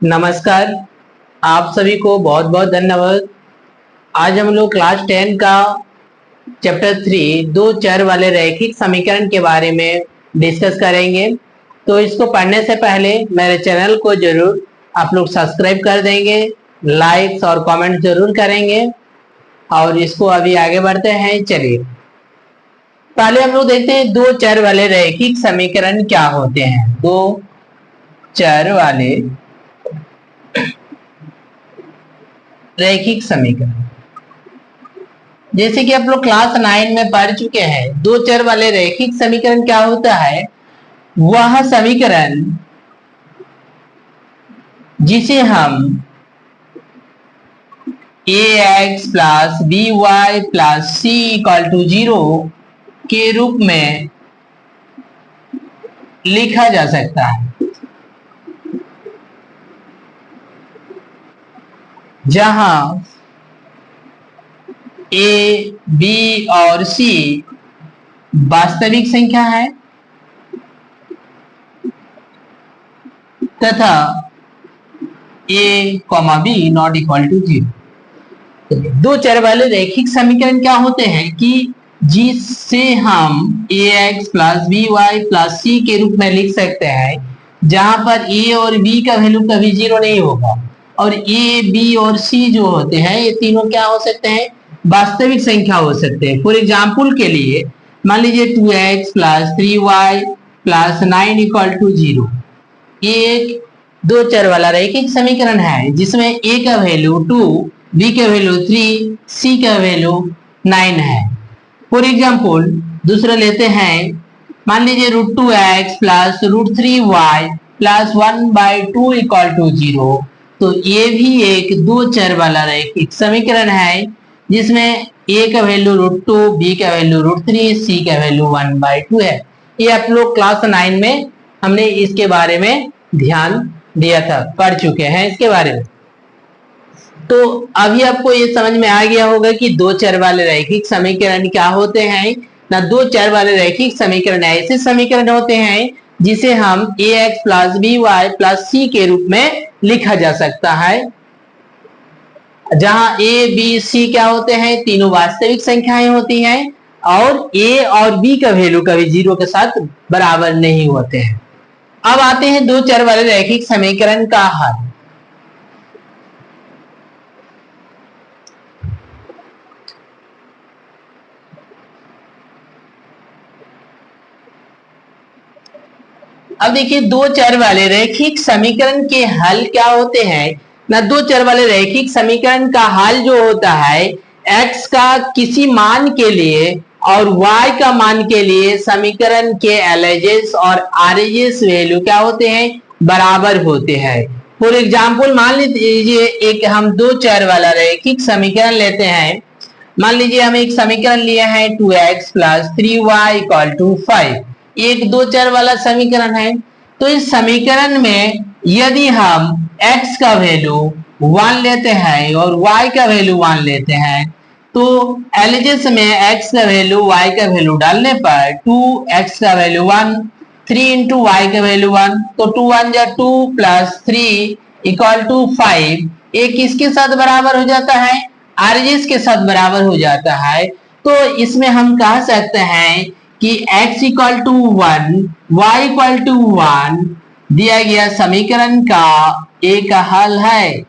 नमस्कार। आप सभी को बहुत बहुत धन्यवाद। आज हम लोग क्लास 10 का चैप्टर 3 दो चर वाले रैखिक समीकरण के बारे में डिस्कस करेंगे। तो इसको पढ़ने से पहले मेरे चैनल को जरूर आप लोग सब्सक्राइब कर देंगे, लाइक्स और कमेंट जरूर करेंगे। और इसको अभी आगे बढ़ते हैं। चलिए पहले हम लोग देखते हैं दो चर वाले रैखिक समीकरण क्या होते हैं। दो चर वाले रैखिक समीकरण, जैसे कि आप लोग क्लास 9 में पढ़ चुके हैं, दो चर वाले रैखिक समीकरण क्या होता है। वह समीकरण जिसे हम ax plus by plus c equal to 0 के रूप में लिखा जा सकता है, जहां a, b और c वास्तविक संख्या है तथा a, b not equal to 0। दो चर वाले रैखिक समीकरण क्या होते हैं कि जिससे हम ax plus by plus c के रूप में लिख सकते हैं, जहां पर a और b का वैल्यू कभी 0 नहीं होगा और a, b और c जो होते हैं ये तीनों क्या हो सकते हैं, वास्तविक संख्या हो सकते हैं। फॉर एग्जाम्पल के लिए मान लीजिए 2x plus 3y plus 9 equal to 0। ये एक दो चर वाला रैखिक समीकरण है जिसमें a का वैल्यू 2, b का वैल्यू 3, c का वैल्यू 9 है। फॉर एग्जाम्पल दूसरा लेते हैं, मान लीजिए √2x plus √3y plus 1/2 equal to 0। तो ये भी एक दो चर वाला रैखिक समीकरण है जिसमें a का वैल्यू √2, b का वैल्यू √3, c का वैल्यू 1/2 है। ये आप लोग क्लास 9 में हमने इसके बारे में ध्यान दिया था, पढ़ चुके हैं इसके बारे में। तो अभी आपको ये समझ में आ गया होगा कि दो चर वाले रैखिक समीकरण क्या होते हैं ना। दो चर वाले रैखिक समीकरण ऐसे समीकरण होते हैं जिसे हम ax plus by plus c के रूप में लिखा जा सकता है, जहां a, b, c क्या होते हैं, तीनों वास्तविक संख्याएं होती हैं और a और b का वैल्यू कभी 0 के साथ बराबर नहीं होते हैं। अब आते हैं दो चर वाले रैखिक समीकरण का हल। अब देखिए दो चर वाले रैखिक समीकरण के हल क्या होते हैं ना। दो चर वाले रैखिक समीकरण का हल जो होता है, x का किसी मान के लिए और y का मान के लिए समीकरण के एलएचएस और आरएचएस वैल्यू क्या होते हैं, बराबर होते हैं। फॉर एग्जाम्पल मान लीजिए एक हम दो चर वाला रैखिक समीकरण लेते हैं। मान लीजिए हम एक समीकरण लिए हैं 2x plus 3y equal to 5। एक दो चर वाला समीकरण है। तो इस समीकरण में यदि हम x का वैल्यू 1 लेते हैं और y का वैल्यू 1 लेते हैं, तो एलएचएस में x का वैल्यू y का वैल्यू डालने पर 2x का वैल्यू 1, 3 इंटू वाई का वैल्यू 1, तो 2 1 जा 2 प्लस 3 इक्वल टू 5। ये किसके साथ बराबर हो जाता है, आरएचएस के साथ बराबर हो जाता है। तो इसमें हम कह सकते हैं कि x equal to 1, y equal to 1 दिया गया समीकरण का एक हल है,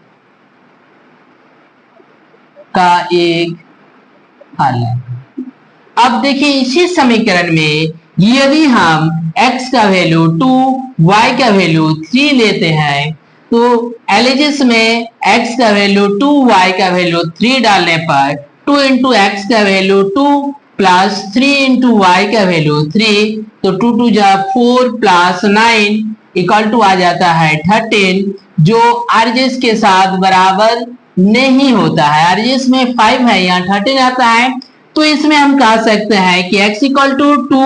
अब देखिए इसी समीकरण में यदि हम x का वैल्यू 2, y का वैल्यू 3 लेते हैं, तो एलएचएस में x का वैल्यू 2, y का वैल्यू 3 डालने पर 2 इंटू एक्स का वैल्यू 2 प्लस 3 इंटू वाई का वैल्यू 3, तो 2 2 जा 4 प्लस 9 इक्वल टू आ जाता है 13, जो आरएचएस के साथ बराबर नहीं होता है। आरएचएस में 5 है, यहाँ 13 आता है। तो इसमें हम कह सकते हैं कि x equal to 2,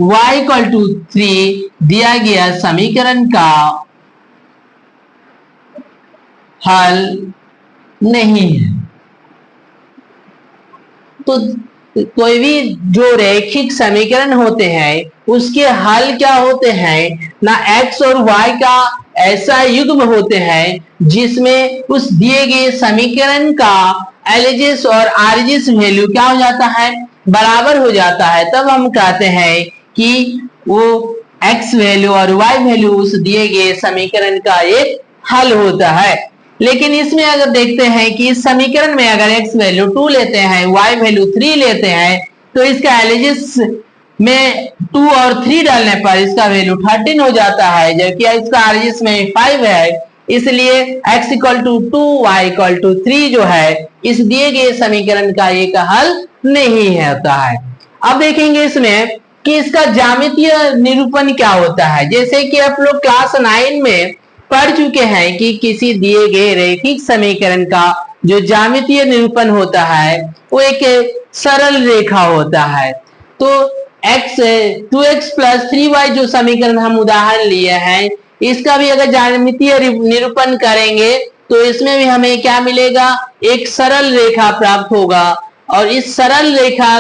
y equal to 3 दिया गया समीकरण का हल नहीं है। तो कोई भी जो रैखिक समीकरण होते हैं उसके हल क्या होते हैं ना, x और y का ऐसा युग्म होते हैं जिसमें उस दिए गए समीकरण का एलएचएस और आरएचएस वैल्यू क्या हो जाता है, बराबर हो जाता है, तब हम कहते हैं कि वो x वैल्यू और y वैल्यू उस दिए गए समीकरण का एक हल होता है। लेकिन इसमें अगर देखते हैं कि इस समीकरण में अगर x वैल्यू 2 लेते हैं, y वैल्यू 3 लेते हैं, तो इसका एलएचएस में 2 और 3 डालने पर इसका वैल्यू 13 हो जाता है, जबकि इसका आरएचएस में 5 है। इसलिए x equal to 2, y equal to 3 जो है इस दिए गए समीकरण का एक हल नहीं होता है। अब देखेंगे इसमें कि इसका ज्यामितीय निरूपण क्या होता है। जैसे कि आप लोग क्लास 9 में पढ़ चुके हैं कि किसी दिए गए रैखिक समीकरण का जो ज्यामितीय निरूपण होता है वो एक सरल रेखा होता है। तो x 2x प्लस 3y जो समीकरण हम उदाहरण लिए हैं, इसका भी अगर ज्यामितीय निरूपण करेंगे तो इसमें भी हमें क्या मिलेगा, एक सरल रेखा प्राप्त होगा। और इस सरल रेखा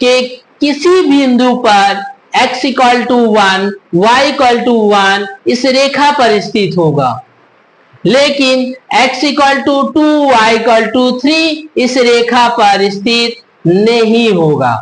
के किसी बिंदु पर x equal to 1, y equal to 1 इस रेखा पर स्थित होगा, लेकिन x equal to 2, y equal to 3 इस रेखा पर स्थित नहीं होगा।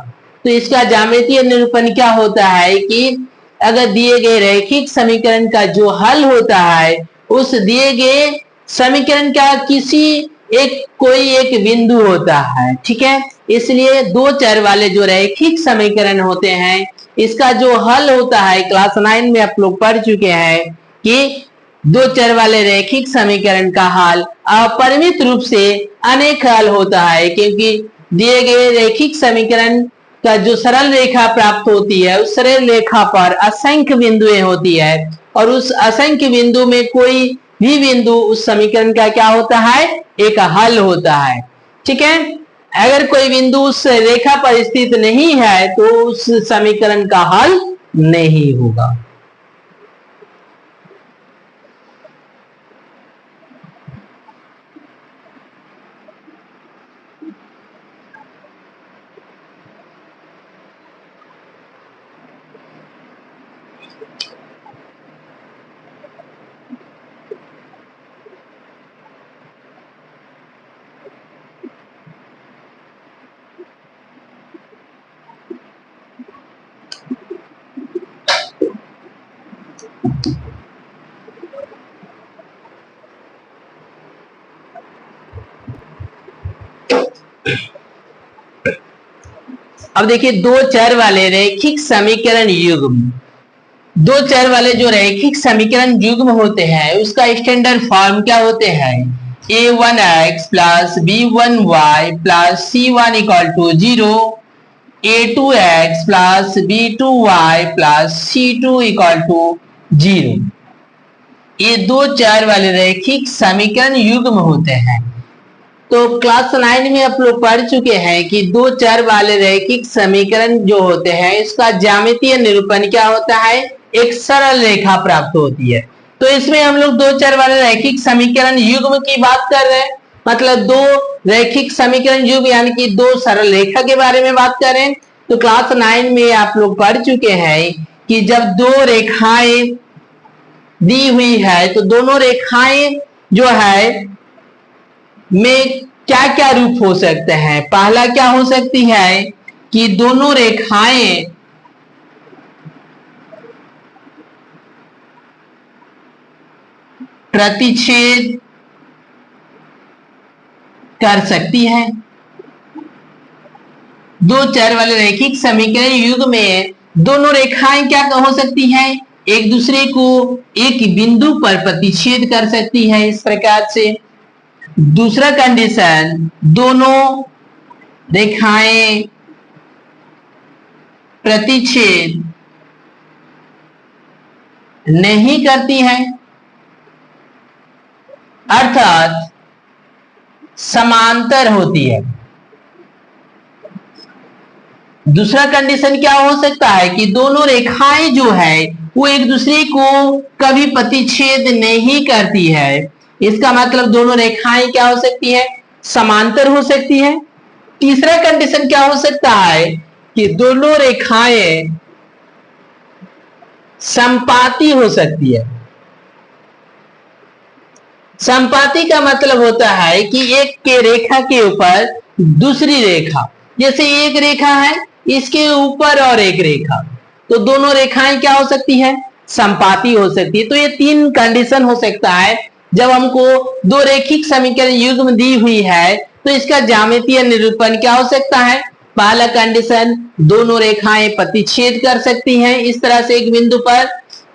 तो इसका ज्यामितीय निरूपण क्या होता है कि अगर दिए गए रैखिक समीकरण का जो हल होता है उस दिए गए समीकरण का किसी कोई एक बिंदु होता है, ठीक है। इसलिए दो चर वाले जो रैखिक समीकरण होते हैं इसका जो हल होता है, क्लास 9 में आप लोग पढ़ चुके हैं कि दो चर वाले रैखिक समीकरण का हल अपरिमित रूप से अनेक हल होता है, क्योंकि दिए गए रैखिक समीकरण का जो सरल रेखा प्राप्त होती है उस सरल रेखा पर असंख्य बिंदुएं होती है और उस असंख्य बिंदु में कोई भी बिंदु उस समीकरण का क्या होता है, एक हल होता है, ठीक है। अगर कोई बिंदु उस रेखा पर स्थित नहीं है तो उस समीकरण का हल नहीं होगा। अब देखिए दो चर वाले रैखिक समीकरण युग्म, दो चर वाले जो रैखिक समीकरण युग्म होते हैं उसका स्टैंडर्ड फॉर्म क्या होते हैं, a1x plus b1y plus c1 equal to 0, a2x plus b2y plus c2 equal to 0। ये दो चर वाले रैखिक समीकरण युग्म होते हैं। तो क्लास 9 में आप लोग पढ़ चुके हैं कि दो चर वाले रैखिक समीकरण जो होते हैं इसका ज्यामितीय निरूपण क्या होता है, एक सरल रेखा प्राप्त होती है। तो इसमें हम लोग दो चर वाले रैखिक समीकरण युग्म की बात कर रहे हैं, मतलब दो रैखिक समीकरण युग्म यानी कि दो सरल रेखा के बारे में बात कर रहे हैं। तो क्लास 9 में आप लोग पढ़ चुके हैं कि जब दो रेखाएं दी हुई है तो दोनों रेखाएं जो है में क्या क्या रूप हो सकते हैं। पहला क्या हो सकती है कि दोनों रेखाएं प्रतिच्छेद कर सकती है। दो चर वाले रैखिक समीकरण युग्म में दोनों रेखाएं क्या हो सकती हैं, एक दूसरे को एक बिंदु पर प्रतिच्छेद कर सकती है इस प्रकार से। दूसरा कंडीशन, दोनों रेखाएं प्रतिच्छेद नहीं करती हैं, अर्थात समांतर होती है। दूसरा कंडीशन क्या हो सकता है कि दोनों रेखाएं जो है वो एक दूसरे को कभी प्रतिच्छेद नहीं करती है। इसका मतलब दोनों रेखाएं क्या हो सकती है, समांतर हो सकती है। तीसरा कंडीशन क्या हो सकता है कि दोनों रेखाएं समपाती हो सकती है। संपाती का मतलब होता है कि एक के रेखा के ऊपर दूसरी रेखा, जैसे एक रेखा है इसके ऊपर और एक रेखा, तो दोनों रेखाएं क्या हो सकती है, संपाती हो सकती है। तो ये तीन कंडीशन हो सकता है जब हमको दो रेखिक समीकरण युग्म दी हुई है तो इसका ज्यामितीय निरूपण क्या हो सकता है। पहला कंडीशन, दोनों रेखाएं प्रतिच्छेद कर सकती हैं इस तरह से एक बिंदु पर।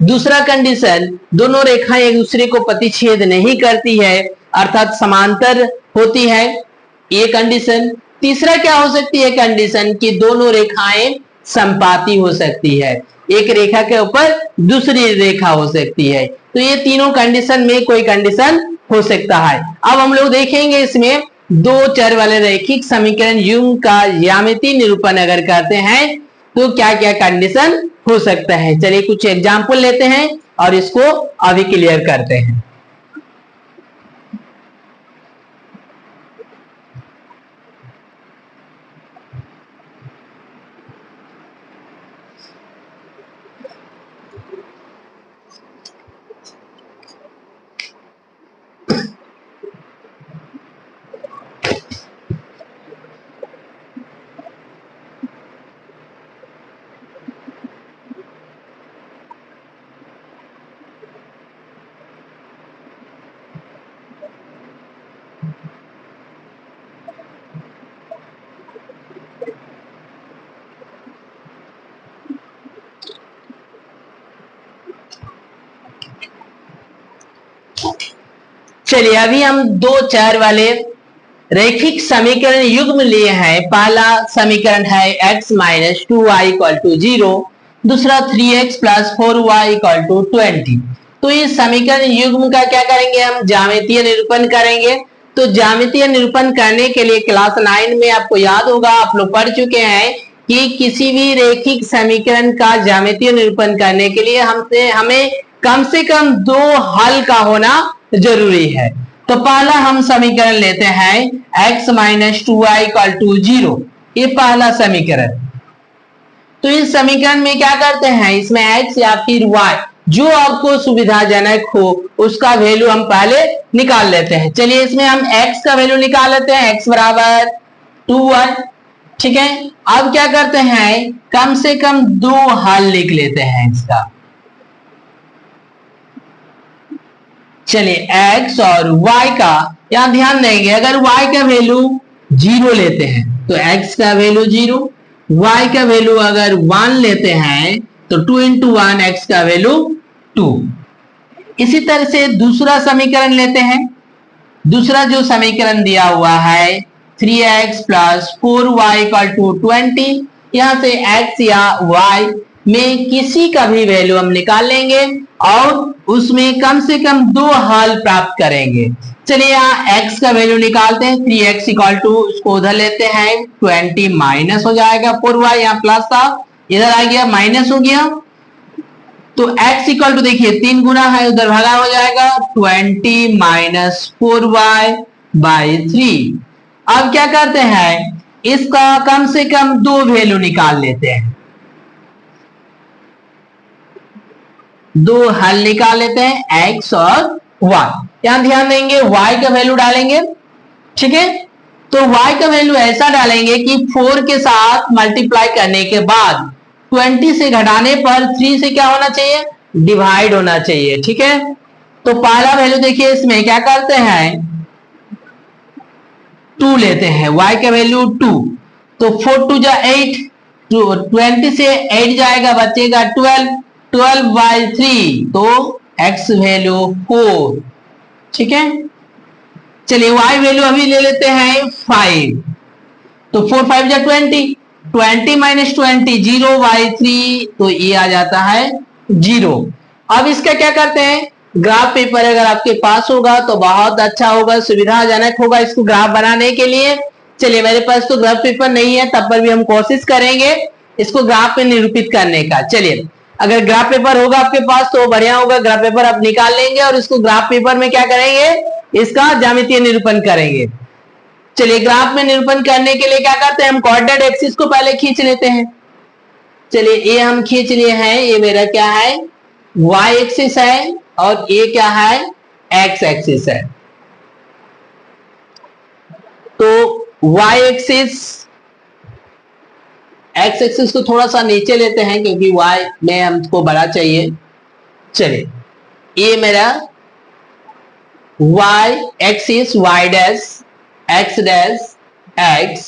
दूसरा कंडीशन, दोनों रेखाएं एक दूसरे को प्रतिच्छेद नहीं करती है अर्थात समांतर होती है, ये कंडीशन। तीसरा क्या हो सकती है कंडीशन, कि दोनों रेखाएं संपाती हो सकती है, एक रेखा के ऊपर दूसरी रेखा हो सकती है। तो ये तीनों कंडीशन में कोई कंडीशन हो सकता है। अब हम लोग देखेंगे इसमें दो चर वाले रैखिक समीकरण युग्म का ज्यामितीय निरूपण अगर करते हैं तो क्या क्या कंडीशन हो सकता है। चलिए कुछ एग्जाम्पल लेते हैं और इसको अभी क्लियर करते हैं। चलिए अभी हम दो चर वाले रैखिक समीकरण युग्म लिए हैं। पहला समीकरण है x minus 2y equal to 0, दूसरा 3x plus 4y equal to 20। तो इस समीकरण युग्म का क्या करेंगे, हम ज्यामितीय निरूपण करेंगे। तो ज्यामितीय निरूपण करने के लिए क्लास 9 में आपको याद होगा, आप लोग पढ़ चुके हैं कि किसी भी रैखिक समीकरण का ज्यामितीय निरूपण करने के लिए हमें कम से कम दो हल का होना जरूरी है। तो पहला हम समीकरण लेते हैं x minus 2y equal to 0, ये पहला समीकरण। तो इस समीकरण में क्या करते हैं, इसमें x या फिर y जो आपको सुविधाजनक हो उसका वैल्यू हम पहले निकाल लेते हैं। चलिए इसमें हम x का वैल्यू निकाल लेते हैं, x बराबर 2y, ठीक है। अब क्या करते हैं, कम से कम दो हल लिख लेते हैं इसका। चलिए x और y का यहां ध्यान देंगे, अगर y का वैल्यू 0 लेते हैं तो x का वैल्यू 0, y का वैल्यू अगर 1 लेते हैं तो 2 इंटू 1 x का वैल्यू 2। इसी तरह से दूसरा समीकरण लेते हैं। दूसरा जो समीकरण दिया हुआ है 3x plus 4y equal to 20, यहां से x या y में किसी का भी वैल्यू हम निकाल लेंगे और उसमें कम से कम दो हल प्राप्त करेंगे। चलिए यहाँ x का वैल्यू निकालते हैं, 3x इक्वल टू, उसको उधर लेते हैं 20 माइनस हो जाएगा 4y, यहाँ प्लस था इधर आ गया माइनस हो गया। तो x इक्वल टू देखिए 3 गुना है उधर भागा हो जाएगा 20 माइनस 4y बाई 3। अब क्या करते हैं, इसका कम से कम दो वैल्यू निकाल लेते हैं, दो हल निकाल लेते हैं x और y। यहां ध्यान देंगे y का वैल्यू डालेंगे, ठीक है। तो y का वैल्यू ऐसा डालेंगे कि 4 के साथ मल्टीप्लाई करने के बाद 20 से घटाने पर 3 से क्या होना चाहिए, डिवाइड होना चाहिए, ठीक है। तो पहला वैल्यू देखिए इसमें क्या करते हैं, 2 लेते हैं, y का वैल्यू 2, तो 4 2 जा 8, 20 से 8 जाएगा बचेगा 12, 12 बाई 3, तो x वैल्यू 4, ठीक है। चलिए y वैल्यू अभी ले लेते हैं 5, तो 4 5 जा 20, 20 माइनस 20 0 बाई 3, तो ये आ जाता है 0। अब इसका क्या करते हैं, ग्राफ पेपर अगर आपके पास होगा तो बहुत अच्छा होगा, सुविधाजनक होगा इसको ग्राफ बनाने के लिए। चलिए मेरे पास तो ग्राफ पेपर नहीं है, तब पर भी हम कोशिश करेंगे इसको ग्राफ में निरूपित करने का। चलिए अगर ग्राफ पेपर होगा आपके पास तो बढ़िया होगा, ग्राफ पेपर आप निकाल लेंगे और इसको ग्राफ पेपर में क्या करेंगे, इसका ज्यामितीय निरूपण करेंगे। चलिए ग्राफ में निरूपण करने के लिए क्या करते हैं, हम कोऑर्डिनेट एक्सिस को पहले खींच लेते हैं। चलिए ये हम खींच लिए हैं, ये मेरा क्या है y एक्सिस है और ये क्या है x एक्सिस है। तो y एक्स एक्सिस को थोड़ा सा नीचे लेते हैं क्योंकि y में हमको बड़ा चाहिए। चलिए, ये मेरा y axis y dash x dash x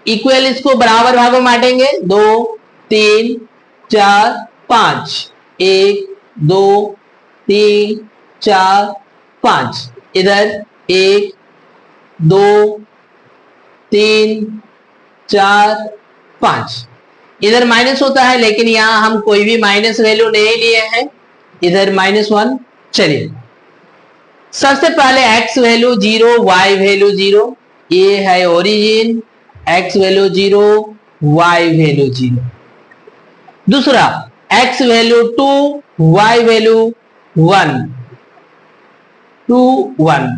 equal, इसको बराबर भागों में बांटेंगे 2 3 4 5, 1 2 3 4 5, इधर 1 2 3 4 5, इधर माइनस होता है लेकिन यहां हम कोई भी माइनस वैल्यू नहीं लिए हैं, इधर -1। चलिए, सबसे पहले x वैल्यू 0, y वैल्यू 0, ये है origin, x value 0, y value 0। दूसरा x वैल्यू 2, y वैल्यू 1, 2 1,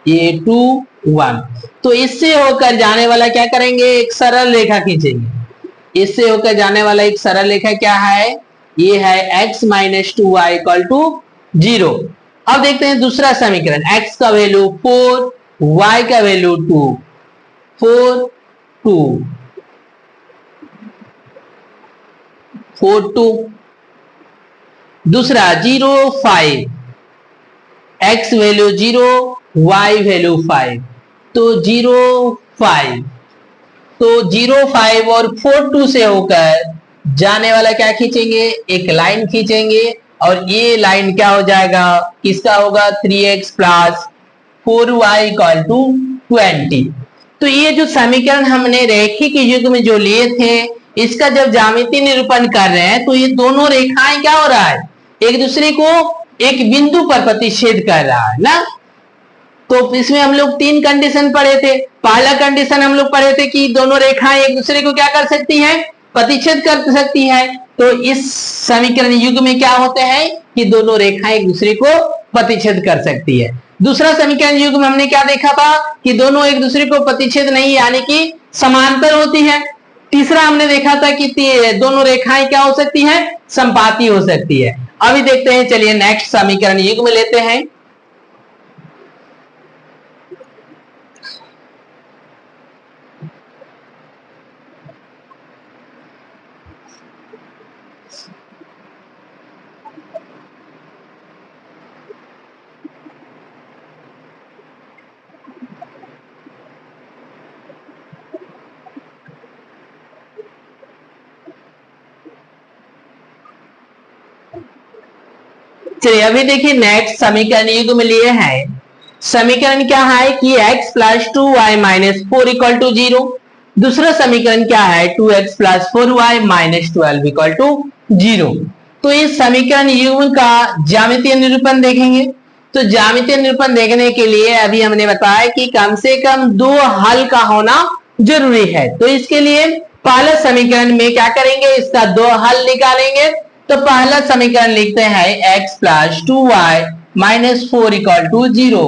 ये 2 1। तो इससे होकर जाने वाला क्या करेंगे, एक सरल रेखा खींचेंगे। इससे होकर जाने वाला एक सरल रेखा क्या है, ये है x minus 2y equal to 0। अब देखते हैं दूसरा समीकरण, x का वैल्यू 4, y का वैल्यू 2, 4 2 4 2। दूसरा 0 5, x वैल्यू 0, y वैल्यू 5, तो 0 5, तो 0 5 और 4 2 से होकर जाने वाला क्या खींचेंगे, एक लाइन खींचेंगे और ये लाइन क्या हो जाएगा, इसका होगा 3x plus 4y equal to 20। तो ये जो समीकरण हमने रैखिक युग्म में जो लिए थे, इसका जब ज्यामितीय निरूपण कर रहे हैं तो ये दोनों रेखाएं क्या हो रहा है, एक दूसरे को एक बिंदु पर प्रतिच्छेद कर रहा है ना। तो इसमें हम लोग 3 कंडीशन पढ़े थे। पहला कंडीशन हम लोग पढ़े थे कि दोनों रेखाएं एक दूसरे को क्या कर सकती हैं, प्रतिच्छेद कर सकती हैं। तो इस समीकरण युग्म में क्या होते हैं कि दोनों रेखाएं एक दूसरे को प्रतिच्छेद कर सकती है। दूसरा समीकरण युग्म में हमने क्या देखा था कि दोनों एक दूसरे को प्रतिच्छेद नहीं यानी कि समांतर होती है। तीसरा हमने देखा था कि दोनों रेखाएं क्या हो सकती हैं, संपाती हो सकती है। अभी देखते हैं, चलिए नेक्स्ट समीकरण युग्म लेते हैं। चलिए अभी देखिए नेक्स्ट समीकरण युग्म लिए हैं। समीकरण क्या है कि x plus 2y minus 4 equal to 0। दूसरा समीकरण क्या है 2x plus 4y minus 12 equal to 0। तो इस समीकरण युग्म का ज्यामितीय निरूपण देखेंगे। तो ज्यामितीय निरूपण देखने के लिए अभी हमने बताया कि कम से कम 2 हल का होना जरूरी है। तो इसके लिए पहले समीकरण में क्या करेंगे, इसका 2 हल निकालेंगे। तो पहला समीकरण लिखते हैं x plus 2y minus 4 equal to 0।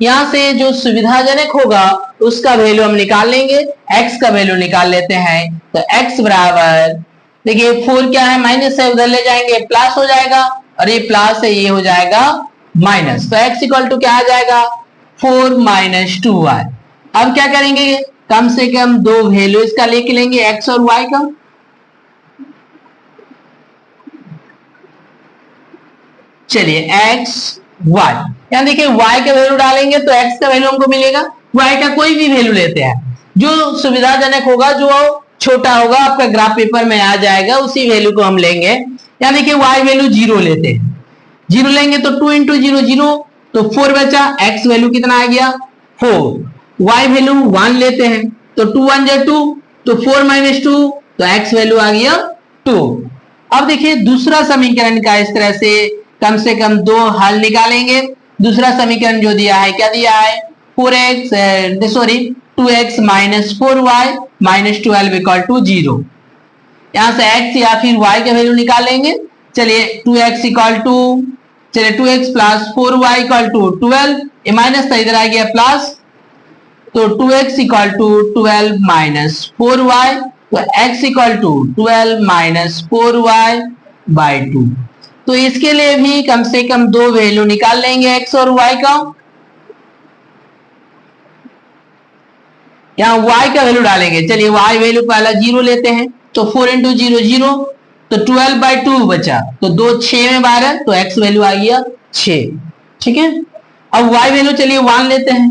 यहां से जो सुविधाजनक होगा उसका वैल्यू हम निकाल लेंगे, x का वैल्यू निकाल लेते हैं। तो x बराबर, देखिए 4 क्या है, माइनस है, उधर ले जाएंगे प्लस हो जाएगा, और ये प्लस है ये हो जाएगा माइनस। तो x इक्वल टू क्या आ जाएगा 4 माइनस 2y। अब क्या करेंगे, कम से कम 2 वैल्यू इसका लेके लेंगे x और y का। चलिए x y, यहां देखिए y का वैल्यू डालेंगे तो x का वैल्यू हमको मिलेगा, y का कोई भी वैल्यू लेते हैं जो सुविधाजनक होगा, जो छोटा होगा आपका ग्राफ पेपर में आ जाएगा, उसी वैल्यू को हम लेंगे। यहां देखिए y वैल्यू 0 लेते हैं, 0 लेंगे तो 2 इंटू 0 0, तो 4 बचा। x वैल्यू कितना आ गया 4। y वैल्यू 1 लेते हैं तो 2 1 जा 2, तो 4 माइनस 2, तो x वैल्यू आ गया 2। अब देखिए दूसरा समीकरण का इस तरह से कम 2 हल निकालेंगे। दूसरा समीकरण जो दिया है, क्या दिया है 2x minus 4y minus 12 equal to 0। यहां से x या फिर y का वैल्यू निकालेंगे। चलिए 2x इक्वल टू, चलिए 2x plus 4y equal to 12, ये माइनस था इधर आ गया प्लस, तो 2x equal to 12 minus 4y, तो x equal to 12 minus 4y by 2। तो इसके लिए भी कम से कम 2 वैल्यू निकाल लेंगे x और y का। यहाँ y का वैल्यू डालेंगे। चलिए y वैल्यू पहला 0 लेते हैं, तो 4 इंटू 0 0, तो 12/2 बचा, तो 2 6 में 12, तो x वैल्यू आ गया 6। ठीक है, अब y वैल्यू चलिए 1 लेते हैं,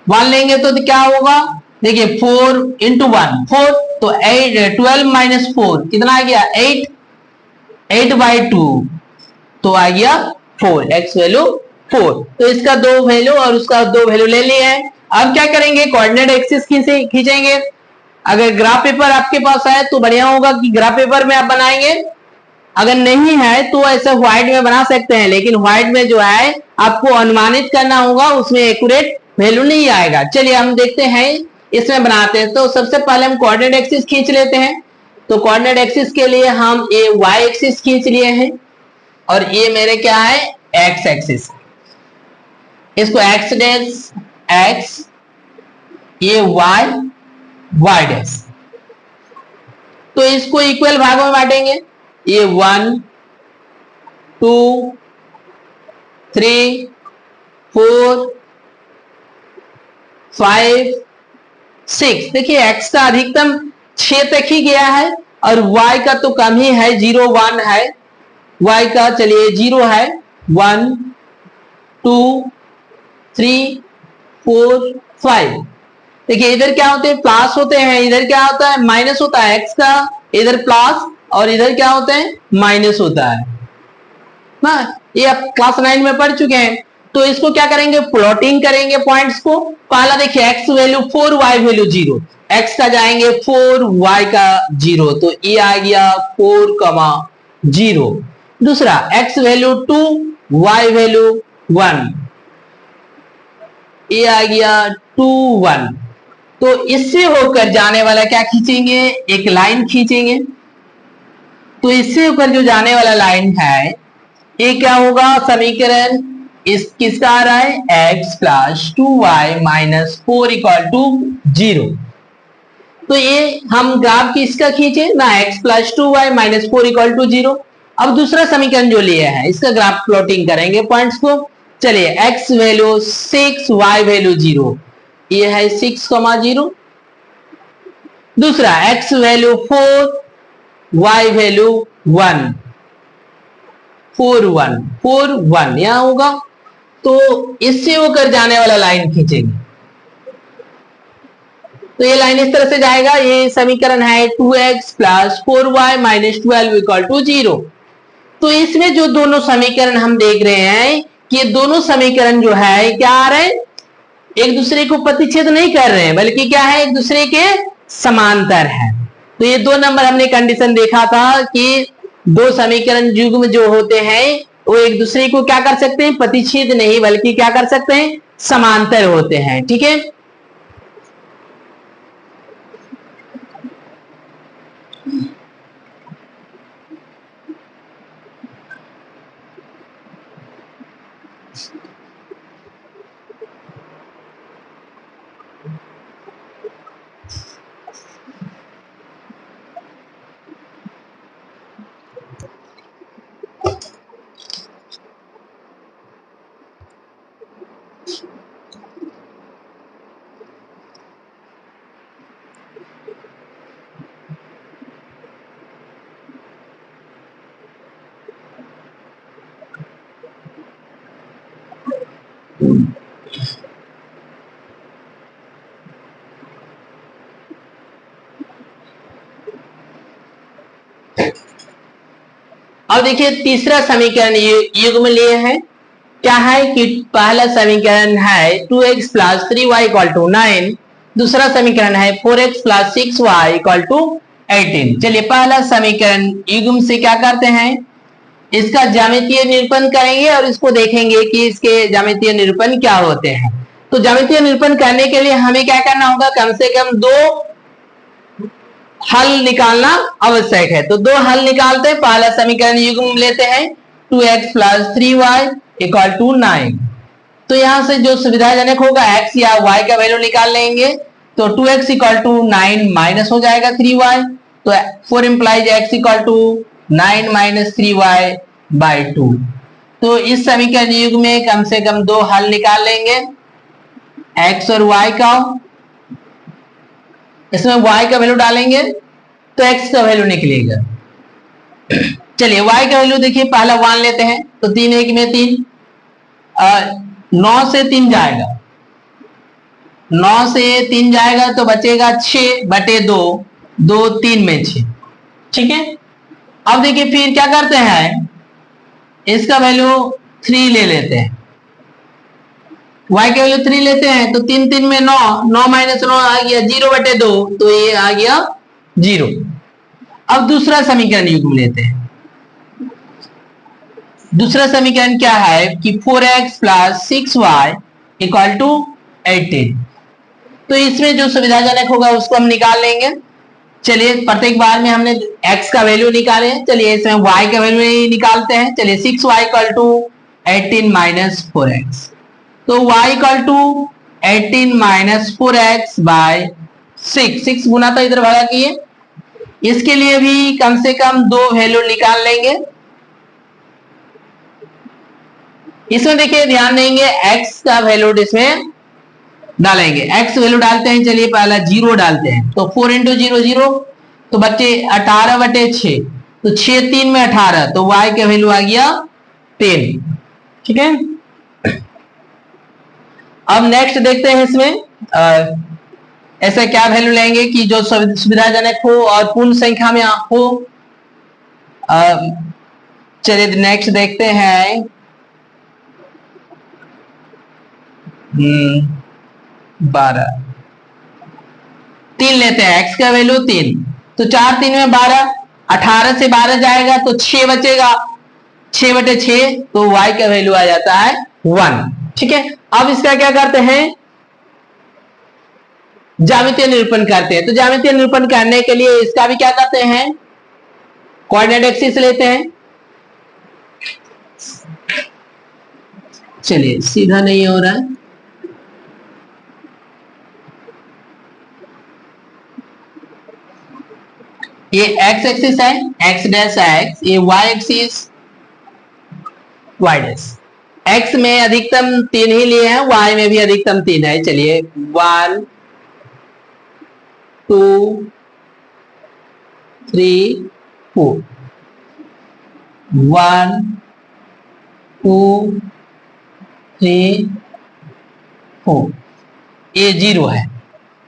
1 लेंगे तो क्या होगा, देखिए 4 इंटू 1 4, तो 8 12 माइनस 4 कितना आ गया 8, 8/2, तो आ गया 4, x वैल्यू 4। तो इसका 2 वैल्यू और उसका 2 वैल्यू ले लिए हैं। अब क्या करेंगे, कोऑर्डिनेट एक्सिस खींचेंगे। अगर ग्राफ पेपर आपके पास है तो बढ़िया होगा कि ग्राफ पेपर में आप बनाएंगे, अगर नहीं है तो ऐसे व्हाइट में बना सकते हैं, लेकिन व्हाइट में जो है आपको अनुमानित करना होगा, उसमें एक्यूरेट वैल्यू नहीं आएगा। चलिए हम देखते हैं, इसमें बनाते हैं। तो सबसे पहले हम कोऑर्डिनेट एक्सिस खींच लेते हैं। तो कोऑर्डिनेट एक्सिस के लिए हम ये y एक्सिस खींच लिए हैं, और ये मेरे क्या है x एक्सिस, इसको x डैश x, ये y डैश, तो इसको इक्वल भागों में बांटेंगे। ये 1 2 3 4 5 6, देखिए x का अधिकतम 6 तक ही गया है, और y का तो कम ही है, 0 1 है y का। चलिए 0 है, 1 2 3 4 5, देखिए इधर क्या होते हैं प्लस होते हैं, इधर क्या होता है माइनस होता है, x का इधर प्लस और इधर क्या होता है माइनस होता है ना, ये आप क्लास 9 में पढ़ चुके हैं। तो इसको क्या करेंगे, प्लॉटिंग करेंगे पॉइंट्स को। पहला देखिए x value 4, y value 0, x का जाएंगे 4, y का 0, तो ये आ गया 4,0। दूसरा x वैल्यू 2, y वैल्यू 1, ये आ गया 2 1। तो इससे होकर जाने वाला क्या खींचेंगे, एक लाइन खींचेंगे। तो इससे होकर जो जाने वाला लाइन है, ये क्या होगा, समीकरण इस किसका आ रहा है, x plus 2y minus 4 equal to 0। तो ये हम ग्राफ किसका खींचे ना, x plus 2y minus 4 equal to 0। अब दूसरा समीकरण जो लिए है, इसका ग्राफ प्लॉटिंग करेंगे पॉइंट्स को। चलिए x वैल्यू 6, y वैल्यू 0, ये है 6,0। दूसरा x वैल्यू 4, y वैल्यू 1, 4 1 4 1 यहां होगा। तो इससे होकर जाने वाला लाइन खींचेंगे, तो ये लाइन इस तरह से जाएगा। ये समीकरण है 2x plus 4y minus 12 equal to 0। तो इसमें जो दोनों समीकरण हम देख रहे हैं कि ये दोनों समीकरण जो है क्या आ रहे हैं, एक दूसरे को प्रतिच्छेद नहीं कर रहे हैं, बल्कि क्या है एक दूसरे के समांतर है। तो ये 2 नंबर हमने कंडीशन देखा था कि दो समीकरण युग्म जो होते हैं वो एक दूसरे को क्या कर सकते हैं, प्रतिच्छेद नहीं बल्कि क्या कर सकते हैं, समांतर होते हैं। ठीक है, अब देखिए तीसरा समीकरण युग्म लिए हैं। क्या है कि पहला समीकरण है 2x plus 3y equal to 9, दूसरा समीकरण है 4x plus 6y equal to 18। चलिए पहला समीकरण युग्म से क्या करते हैं, इसका ज्यामितीय निरूपण करेंगे और इसको देखेंगे कि इसके ज्यामितीय निरूपण क्या होते हैं। तो ज्यामितीय निरूपण करने के लिए हमें क्या करना होगा, कम से कम 2 हल निकालना आवश्यक है। तो 2 हल निकालते हैं। पहला समीकरण युग्म लेते हैं 2x plus 3y equal to 9। तो यहां से जो सुविधाजनक होगा x या y का वैल्यू निकाल लेंगे। तो 2x इक्वल टू 9 माइनस हो जाएगा 3y, तो 4 implies x equal to 9 minus 3y by 2। तो इस समीकरण युग्म में कम से कम 2 हल निकाल लेंगे, x और y का। इसमें y का वैल्यू डालेंगे तो x का वैल्यू निकलेगा। चलिए y का वैल्यू देखिए, पहला 1 लेते हैं तो 3 1 में 3, 9 से 3 जाएगा, 9 से 3 जाएगा तो बचेगा 6/2, 2 3 में 6। ठीक है, अब देखिए फिर क्या करते हैं, इसका वैल्यू 3 ले लेते हैं, y का वैल्यू 3 लेते हैं तो 3 3 में 9, 9 - 9 आ गया 0/2, तो ये आ गया 0। अब दूसरा समीकरण युग्म लेते हैं। दूसरा समीकरण क्या है कि 4x + 6y = 18। तो इसमें जो सुविधाजनक होगा उसको हम निकाल लेंगे। चलिए प्रत्येक बार में हमने x का वैल्यू निकाले, चलिए इसमें y का वैल्यू ही निकालते हैं। चलिए 6y = 18 - 4x, तो y = 18 - 4x/6, 6 गुना तो इधर भगा किए, इसके लिए भी कम से कम 2 वैल्यू निकाल लेंगे। इसमें देखिए ध्यान देंगे x का वैल्यू इसमें डालेंगे, x वैल्यू डालते हैं। चलिए पहला 0 डालते हैं तो 4 × 0 0, तो बच्चे 18/6, तो 6 3 में 18, तो y का वैल्यू आ गया 10। ठीक है, अब नेक्स्ट देखते हैं इसमें ऐसा क्या वैल्यू लेंगे कि जो सुविधाजनक हो और पूर्ण संख्या में हो। चलिए नेक्स्ट देखते हैं 12, 3 लेते हैं, x का वैल्यू 3, तो 4 3 में 12, 18 से 12 जाएगा तो 6 बचेगा, 6/6, तो y का वैल्यू आ जाता है 1। ठीक है, अब इसका क्या करते हैं, ज्यामितीय निरूपण करते हैं। तो ज्यामितीय निरूपण करने के लिए इसका भी क्या करते हैं, कोऑर्डिनेट एक्सिस लेते हैं। चलिए सीधा नहीं हो रहा है, ये x एक्सिस है, x डैश x, ये y axis y dash. x में अधिकतम 3 ही लिए हैं, y में भी अधिकतम 3 है। चलिए 1 2 3 4, 1 2 3 4, ये 0 है।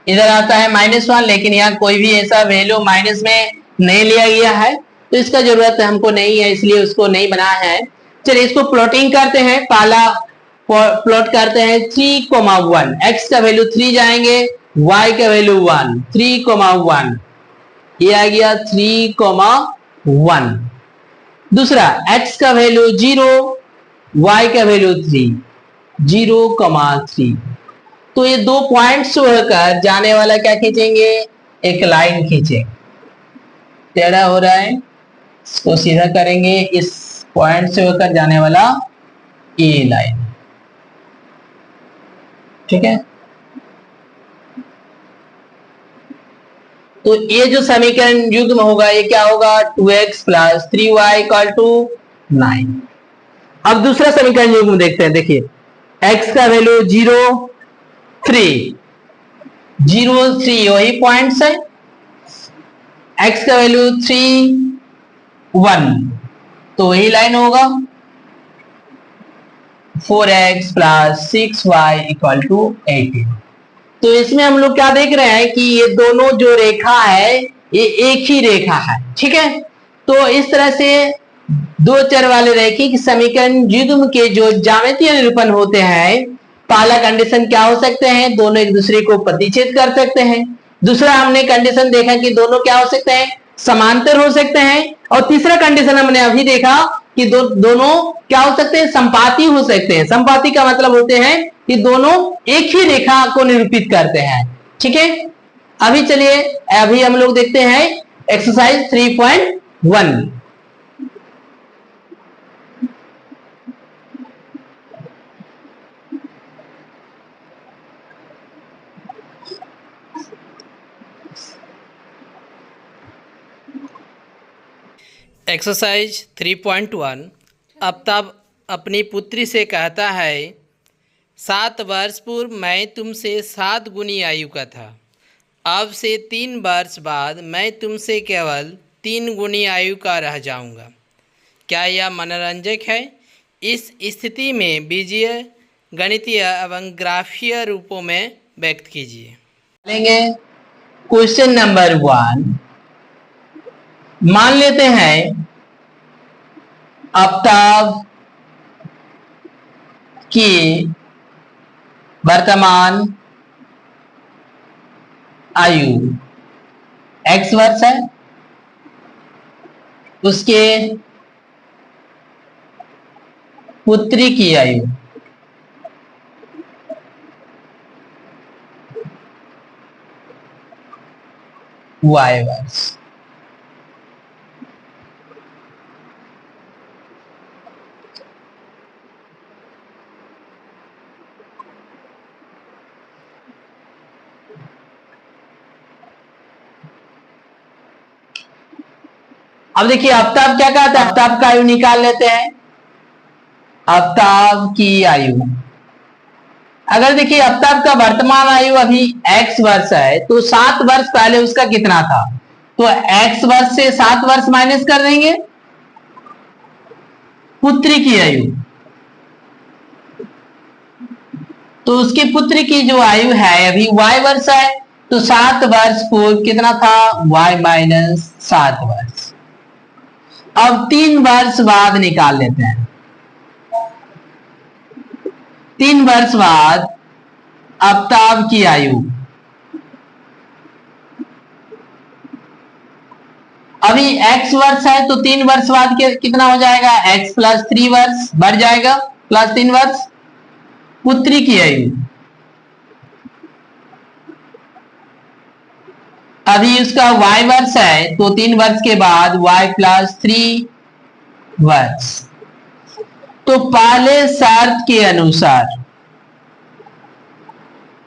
इधर आता है -1, लेकिन यहाँ कोई भी ऐसा वैल्यू माइनस में नहीं लिया गया है, तो इसका जरूरत हमको नहीं है, इसलिए उसको नहीं बनाया है। चलिए इसको प्लॉटिंग करते हैं। पहला प्लॉट करते हैं 3,1, x का वैल्यू 3 जाएंगे, y का वैल्यू 1, 3,1, ये आ गया 3,1। दूसरा x का वैल्यू 0, y का वैल्यू 3, 0,3। तो ये 2 पॉइंट्स होकर जाने वाला क्या खींचेंगे, एक लाइन खींचेंगे। टेढ़ा हो रहा है, इसको सीधा करेंगे, इस पॉइंट से होकर जाने वाला ए लाइन। ठीक है, तो ये जो समीकरण युग्म होगा ये क्या होगा, 2x + 3y = 9। अब दूसरा समीकरण युग्म देखते हैं। देखिए x का वैल्यू 0 3, 0 3 वही पॉइंट्स है, x का वैल्यू 3 1, तो वही लाइन होगा। 4x + 6y = 18। तो इसमें हम लोग क्या देख रहे हैं कि ये दोनों जो रेखा है ये एक ही रेखा है। ठीक है, तो इस तरह से 2 चर वाले रैखिक समीकरण युग्म के जो ज्यामितीय निरूपण होते हैं, पहला कंडीशन क्या हो सकते हैं, दोनों एक दूसरे को प्रतिच्छेद कर सकते हैं। दूसरा हमने कंडीशन देखा कि दोनों क्या हो सकते हैं, समांतर हो सकते हैं। और तीसरा कंडीशन हमने अभी देखा कि दोनों क्या हो सकते हैं, संपाती हो सकते हैं। संपाती का मतलब होते हैं कि दोनों एक ही रेखा को निरूपित करते हैं। ठीक है, अभी चलिए अभी हम लोग देखते हैं एक्सरसाइज 3.1। एक्सरसाइज 3.1। अब तब अपनी पुत्री से कहता है, 7 वर्ष पूर्व मैं तुमसे 7 गुनी आयु का था। अब से 3 वर्ष बाद मैं तुमसे केवल 3 गुनी आयु का रह जाऊंगा। क्या यह मनोरंजक है? इस स्थिति में बीजीय, गणितीय एवं ग्राफीय रूपों में व्यक्त कीजिए। लेंगे क्वेश्चन नंबर 1। मान लेते हैं आफ्ताब की वर्तमान आयु x वर्ष है, उसके पुत्री की आयु y वर्ष। अब देखिए आफ्ताब क्या कहता है, आफ्ताब का आयु निकाल लेते हैं। आफ्ताब की आयु, अगर देखिए आफ्ताब का वर्तमान आयु अभी x वर्ष है तो 7 वर्ष पहले उसका कितना था, तो x वर्ष से 7 वर्ष माइनस कर देंगे। पुत्री की आयु, तो उसकी पुत्री की जो आयु है अभी y वर्ष है, तो 7 वर्ष पूर्व कितना था, y माइनस 7 वर्ष। अब 3 वर्ष बाद निकाल लेते हैं। 3 वर्ष बाद आफ्ताब की आयु, अभी x वर्ष है तो 3 वर्ष बाद कितना हो जाएगा, x प्लस 3 वर्ष बढ़ जाएगा, प्लस 3 वर्ष। पुत्री की आयु, अभी उसका y वर्ष है तो 3 वर्ष के बाद y प्लस 3 वर्ष। तो पहले शर्त के अनुसार,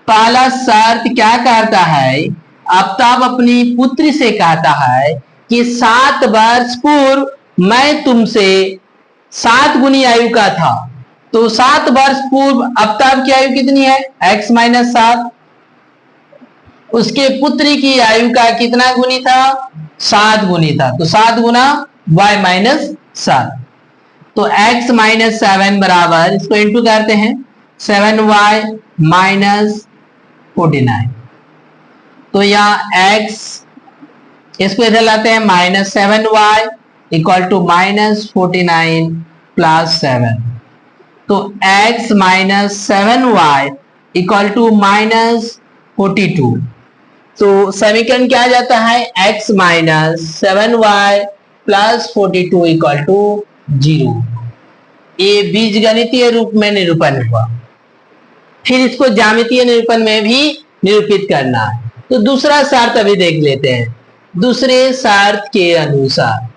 पहला शर्त क्या कहता है, आफ्ताब अपनी पुत्री से कहता है कि 7 वर्ष पूर्व मैं तुमसे 7 गुनी आयु का था, तो 7 वर्ष पूर्व आफ्ताब की आयु कितनी है, x माइनस 7। उसके पुत्री की आयु का कितना गुनी था, 7 गुनी था, तो 7 गुना y माइनस 7, तो x माइनस 7 बराबर, इसको इंटू करते हैं, 7y माइनस 49। तो यहाँ x, इसको इधर लाते हैं, minus 7y equal to minus 49 plus 7, तो x minus 7y equal to minus 42। तो समीकरण क्या आ जाता है, x minus 7y plus 42 equal to 0। ये बीजगणितीय रूप में निरूपण हुआ। फिर इसको ज्यामितीय निरूपण में भी निरूपित करना है। तो दूसरा शर्त अभी देख लेते हैं। दूसरे शर्त के अनुसार,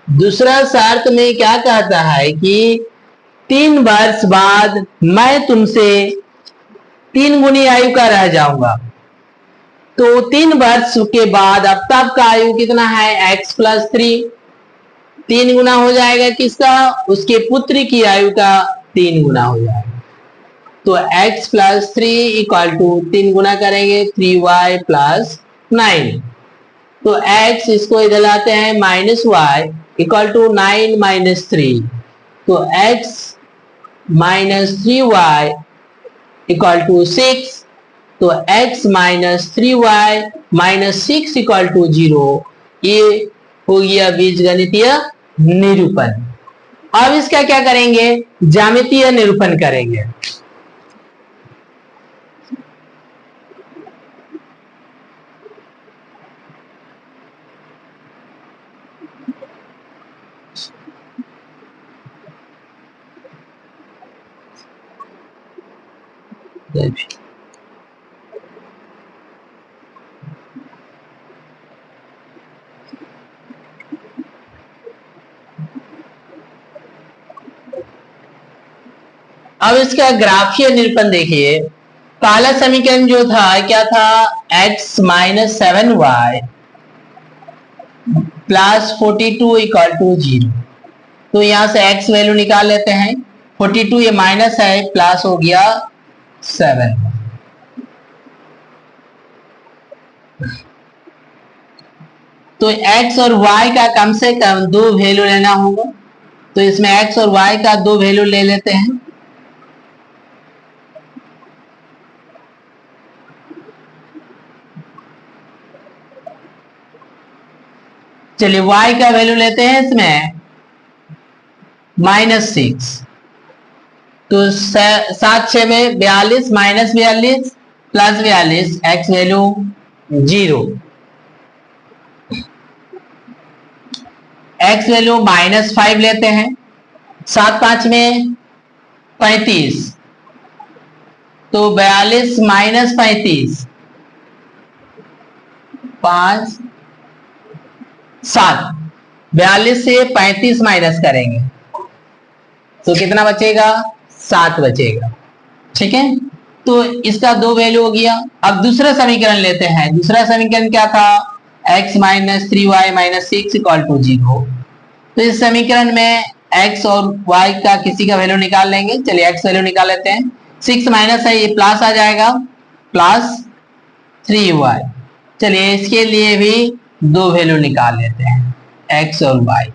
दूसरा शर्त में क्या कहता है कि 3 वर्ष बाद मैं तुमसे 3 गुनी आयु का रह जाऊंगा। तो 3 वर्ष के बाद आफ्ताब का आयु कितना है, x प्लस 3, 3 गुना हो जाएगा किसका, उसके पुत्री की आयु का 3 गुना हो जाएगा। तो x प्लस 3 इक्वल टू 3 गुना करेंगे 3y प्लस 9, तो x, इसको इधर लाते हैं, minus y equal to 9 minus 3, तो x minus 3y equal to 6, तो x minus 3y minus 6 equal to 0। ये हो गया बीजगणितीय निरूपण। अब इसका क्या करेंगे, ज्यामितीय निरूपण करेंगे। अब इसका ग्राफीय निरूपण देखिए। पहला समीकरण जो था क्या था, x minus 7y plus 42 equal to 0। तो यहां से x वैल्यू निकाल लेते हैं, 42 ये माइनस है, प्लस हो गया 7। तो x और y का कम से कम 2 वैल्यू लेना होगा। तो इसमें x और y का 2 वैल्यू ले लेते हैं। चलिए y का वैल्यू लेते हैं इसमें -6। तो 7 6 में 42 -42 +42 x वैल्यू 0, x वैल्यू -5 लेते हैं। 7 5 में 35, तो 42 -35 5 7, 42 से 35 माइनस करेंगे तो कितना बचेगा? 7 बचेगा। ठीक है, तो इसका 2 वैल्यू हो गया। अब दूसरा समीकरण लेते हैं। दूसरा समीकरण क्या था? x - 3y - 6 = 0। तो इस समीकरण में x और y का किसी का वैल्यू निकाल लेंगे। चलिए x वैल्यू निकाल लेते हैं। 6 माइनस है, ये प्लस आ जाएगा, +3y। चलिए इसके लिए भी 2 वैल्यू निकाल लेते हैं, x और y।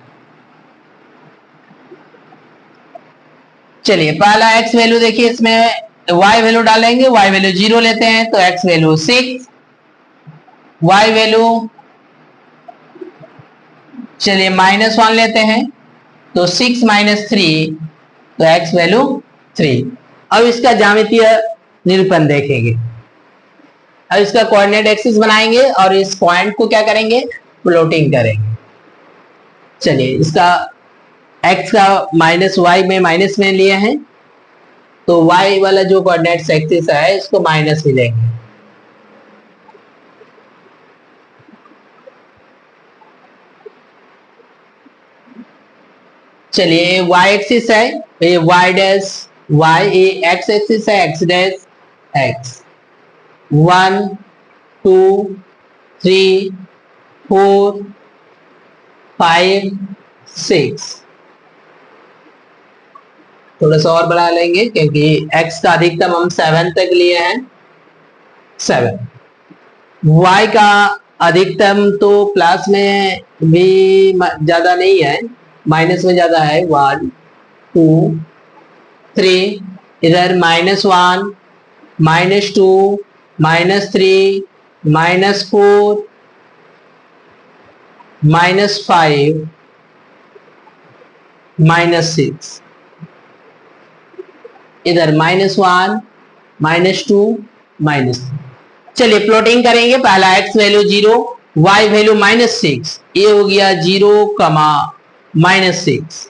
चलिए पहला x वैल्यू देखिए, इसमें y वैल्यू डालेंगे। y वैल्यू 0 लेते हैं तो x वैल्यू 6, y वैल्यू चलिए -1 लेते हैं तो 6 - 3, तो x वैल्यू 3। अब इसका ज्यामितीय निरूपण देखेंगे। अब इसका कोऑर्डिनेट एक्सिस बनाएंगे और इस पॉइंट को क्या करेंगे? प्लॉटिंग करेंगे। चलिए इसका x का -y में माइनस में लिए हैं, तो y वाला जो कोऑर्डिनेट एक्सिस है इसको माइनस में लेंगे। चलिए y एक्सिस है, ये y डैश y, ये x एक्सिस है, x डैश x। 1 2 3 4 5 6, थोड़ा सा और बढ़ा लेंगे क्योंकि x का अधिकतम हम 7 तक लिए हैं, 7। y का अधिकतम तो प्लस में भी ज्यादा नहीं है, माइनस में ज्यादा है। 1 2 3, इधर -1 -2 -3 -4 -5 -6, इधर -1 -2 -3। चलिए प्लॉटिंग करेंगे। पहला x वैल्यू 0, y वैल्यू -6, ये हो गया 0, -6।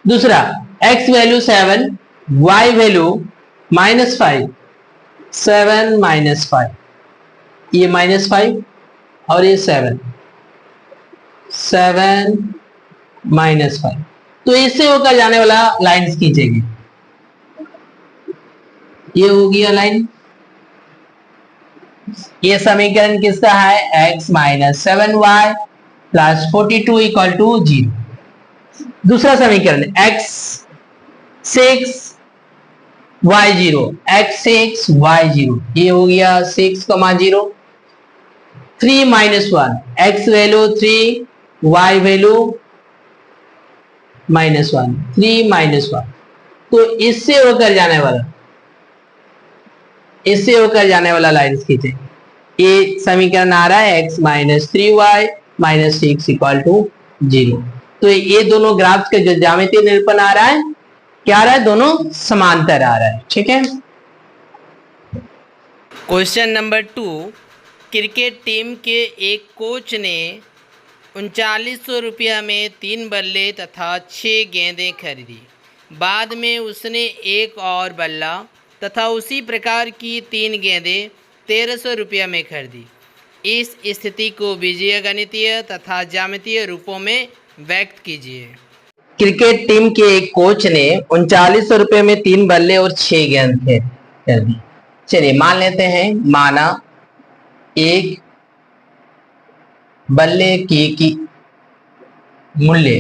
दूसरा x वैल्यू 7, y वैल्यू -5, 7 -5, ये -5 और ये 7 7 -5। तो इससे होकर जाने वाला लाइंस खींचेंगे। ये हो गया लाइन। ये समीकरण किसका है? x - 7y + 42 = 0। दूसरा समीकरण x 6 y 0, x 6 y 0, ये हो गया 6, 0। 3 - 1, x वैल्यू 3, y वैल्यू -1, 3 - 1। तो इससे होकर जाने वाला लाइन्स खींचे। ये समीकरण आ रहा है x - 3y - 6 = 0। तो ये दोनों ग्राफ का जो ज्यामितीय निरूपण आ रहा है, क्या आ रहा है? दोनों समांतर आ रहा है। ठीक है। क्वेश्चन नंबर 2, क्रिकेट टीम के एक कोच ने 3900 रुपया में 3 बल्ले तथा 6 गेंदें खरीदी। बाद में उसने एक और बल्ला तथा उसी प्रकार की 3 गेंदें 1300 रुपया में खरीदी। इस स्थिति को बीजीय गणितीय तथा ज्यामितीय रूपों में व्यक्त कीजिए। क्रिकेट टीम के एक कोच ने 3900 रुपये में 3 बल्ले और 6 गेंद खरीदी। चलिए मान लेते हैं, माना एक बल्ले की मूल्य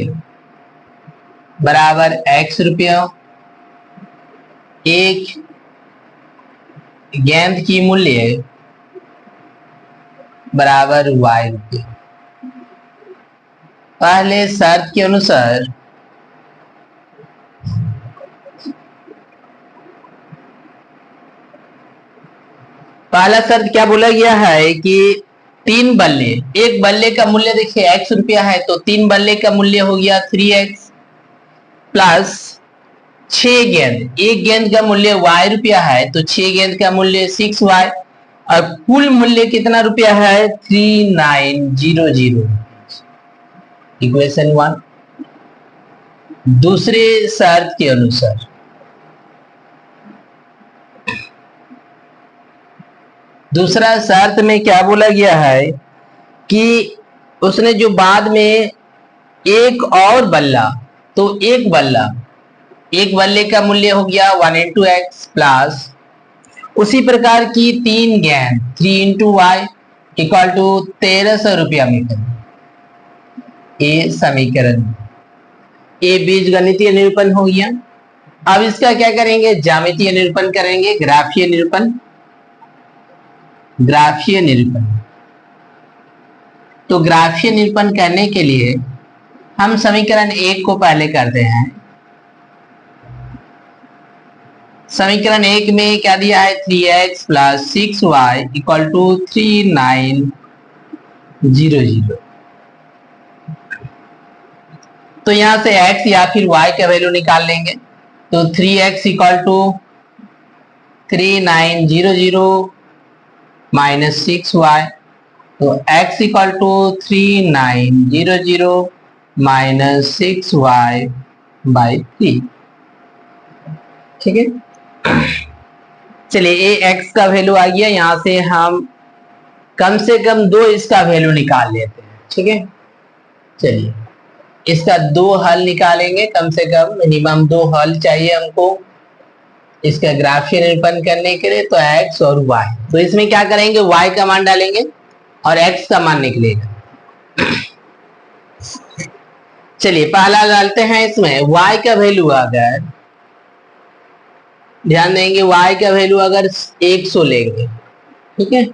बराबर x रुपया, एक गेंद की मूल्य बराबर y रुपये। पहले शर्त के अनुसार पहला शर्त क्या बोला गया है कि 3 बल्ले, एक बल्ले का मूल्य देखिए x रुपया है, तो 3 बल्ले का मूल्य हो गया 3x प्लस 6 गेंद, एक गेंद का मूल्य y रुपया है, तो 6 गेंद का मूल्य 6y, और कुल मूल्य कितना रुपया है 3900। इक्वेशन 1। दूसरे शर्त के अनुसार दूसरा शर्त में क्या बोला गया है कि उसने जो बाद में एक और बल्ला, तो एक बल्ले का मूल्य हो गया 1 इंटू एक्स प्लस उसी प्रकार की 3 गेंद 3 इंटू वाई इक्वल टू 1300 रुपया मीटर। ये समीकरण, ये बीजगणितीय निरूपण हो गया। अब इसका क्या करेंगे, ज्यामितीय निरूपण करेंगे, ग्राफीय निरूपण। तो ग्राफीय निरूपण करने के लिए हम समीकरण 1 को पहले करते हैं। समीकरण 1 में क्या दिया है 3x plus 6y equal to 3900। तो यहां से x या फिर y का वैल्यू निकाल लेंगे। तो 3x equal to 3900 minus 6y, तो x equal to 3900 minus 6y by 3। ठीक है, चलिए ये x का वैल्यू आ गया, यहां से हम कम से कम 2 इसका वैल्यू निकाल लेते हैं। ठीक है, चलिए इसका 2 हल निकालेंगे, कम से कम मिनिमम 2 हल चाहिए हमको इसका ग्राफीय निरूपण करने के लिए। तो x और y, तो इसमें क्या करेंगे y का मान डालेंगे और x का मान निकलेगा। चलिए पहला डालते हैं, इसमें y का वैल्यू अगर ध्यान देंगे, y का वैल्यू अगर 100 लेंगे, ठीक है,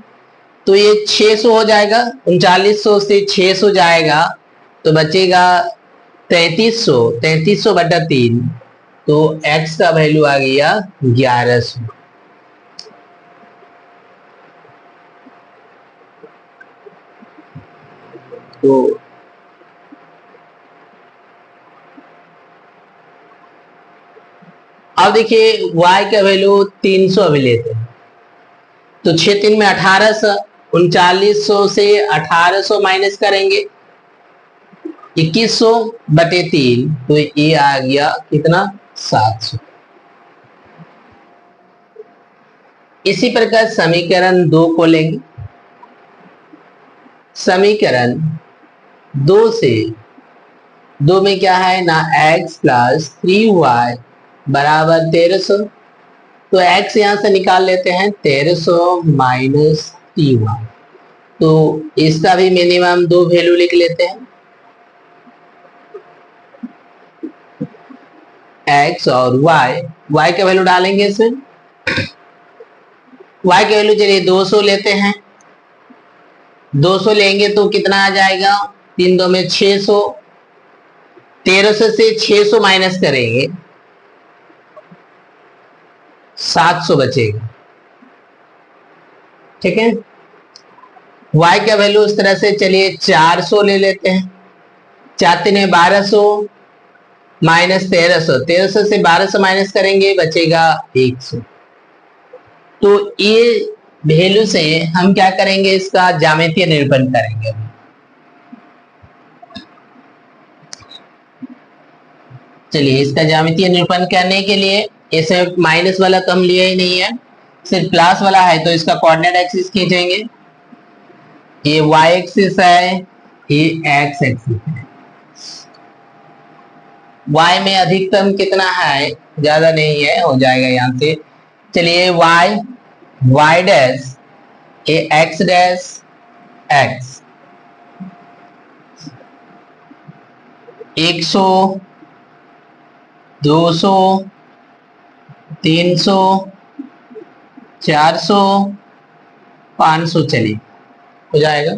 तो ये 600 हो जाएगा, 3900 से 600 जाएगा तो बचेगा 3300 बटा 3, तो x का वैल्यू आ गया 1100। तो अब देखिए y का वैल्यू 300 अभी लेते हैं, तो 6 3 में 1800, 3900 से 1800 माइनस करेंगे 2100 बटे 3, तो ये आ गया कितना 700। इसी प्रकार समीकरण 2 को लेंगे। समीकरण 2 से 2 में क्या है ना x प्लस 3y बराबर 1300, तो x यहां से निकाल लेते हैं 1300 माइनस 3y, तो इसका भी मिनिमम 2 वैल्यू लिख लेते हैं, x और y का वैल्यू डालेंगे इसमें। y का वैल्यू चलिए 200 लेते हैं, 200 लेंगे तो कितना आ जाएगा 3 2 में 600, 1300 से 600 माइनस करेंगे 700 बचेगा। ठीक है, y का वैल्यू इस तरह से चलिए 400 ले लेते हैं, 4 3 में 1200 माइनस 1300, 1300 से 1200 माइनस करेंगे बचेगा 100। तो ये वैल्यू से हम क्या करेंगे, इसका ज्यामितीय निरूपण करेंगे। चलिए इसका ज्यामितीय निरूपण करने के लिए इसमें माइनस वाला तो हम लिया ही नहीं है, सिर्फ प्लस वाला है, तो इसका कोऑर्डिनेट एक्सिस खींचेंगे। ये y एक्सिस है, ये x एक्सिस है। y में अधिकतम कितना है, ज्यादा नहीं है, हो जाएगा यहां से। चलिए y डैश, ये x डैश x 100 200 300 400, 500 चलिए हो जाएगा।